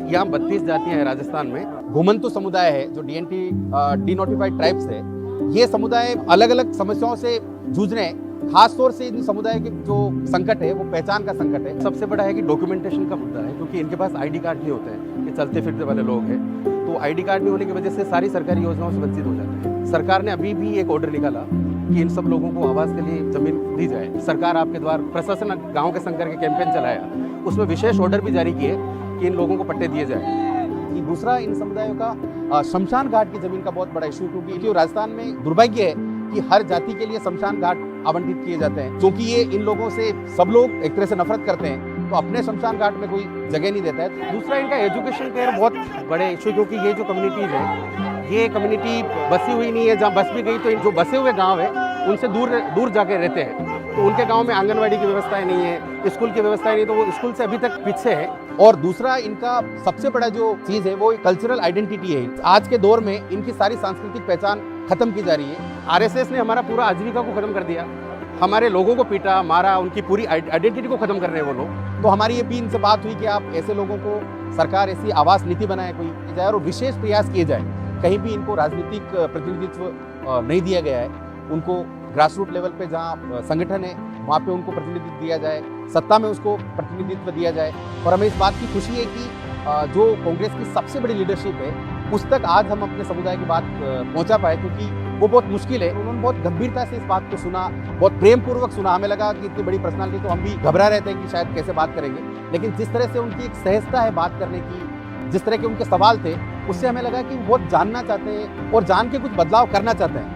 यहाँ 32 जातियां हैं राजस्थान में। घुमंतु समुदाय है जो डीएनटी डिनोटिफाइड ट्राइब्स है। ये समुदाय अलग अलग समस्याओं से जूझ रहे हैं। खास तौर से इन समुदाय के जो संकट है वो पहचान का संकट है। सबसे बड़ा है कि डॉक्यूमेंटेशन का मुद्दा है, क्योंकि इनके पास आईडी कार्ड नहीं होते हैं, ये चलते फिरते वाले लोग हैं। तो आईडी कार्ड नहीं होने की वजह से सारी सरकारी योजनाओं से वंचित हो जाते हैं। सरकार ने अभी भी एक ऑर्डर निकाला कि इन सब लोगों को आवास के लिए जमीन दी जाए। सरकार आपके द्वार प्रशासन गाँव के संग करके कैंपेन चलाया, उसमें विशेष ऑर्डर भी जारी किए कि इन लोगों को पट्टे दिए जाए। दूसरा, इन समुदायों का शमशान घाट की जमीन का बहुत बड़ा इशू, क्योंकि राजस्थान में दुर्भाग्य है कि हर जाति के लिए शमशान घाट आवंटित किए जाते हैं। क्योंकि ये इन लोगों से सब लोग एक तरह से नफरत करते हैं, तो अपने शमशान घाट में कोई जगह नहीं देता है। दूसरा, इनका एजुकेशन केयर बहुत बड़े इशू, क्योंकि ये जो कम्युनिटीज़ है, ये कम्युनिटी बसी हुई नहीं है। जहाँ बस भी गई तो इन जो बसे हुए गाँव है उनसे दूर जाके रहते हैं। तो उनके गांव में आंगनवाड़ी की व्यवस्थाएं नहीं है, स्कूल की व्यवस्थाएं नहीं, तो वो स्कूल से अभी तक पीछे है। और दूसरा, इनका सबसे बड़ा जो चीज़ है वो कल्चरल आइडेंटिटी है। आज के दौर में इनकी सारी सांस्कृतिक पहचान खत्म की जा रही है। आरएसएस ने हमारा पूरा आजीविका को खत्म कर दिया, हमारे लोगों को पीटा मारा, उनकी पूरी आइडेंटिटी को खत्म कर रहे हैं वो लोग। तो हमारी ये भी इनसे बात हुई कि आप ऐसे लोगों को सरकार ऐसी आवास नीति बनाए कोई जाए और विशेष प्रयास किए जाए। कहीं भी इनको राजनीतिक प्रतिनिधित्व नहीं दिया गया है। उनको ग्रास रूट लेवल पे जहाँ संगठन है वहाँ पे उनको प्रतिनिधित्व दिया जाए, सत्ता में उसको प्रतिनिधित्व दिया जाए। और हमें इस बात की खुशी है कि जो कांग्रेस की सबसे बड़ी लीडरशिप है उस तक आज हम अपने समुदाय की बात पहुँचा पाए, क्योंकि वो बहुत मुश्किल है। उन्होंने बहुत गंभीरता से इस बात को सुना, बहुत प्रेम पूर्वक सुना। हमें लगा कि इतनी बड़ी पर्सनालिटी, तो हम भी घबरा रहे थे कि शायद कैसे बात करेंगे, लेकिन जिस तरह से उनकी एक सहजता है बात करने की, जिस तरह के उनके सवाल थे, उससे हमें लगा कि वो बहुत जानना चाहते हैं और जान के कुछ बदलाव करना चाहते हैं।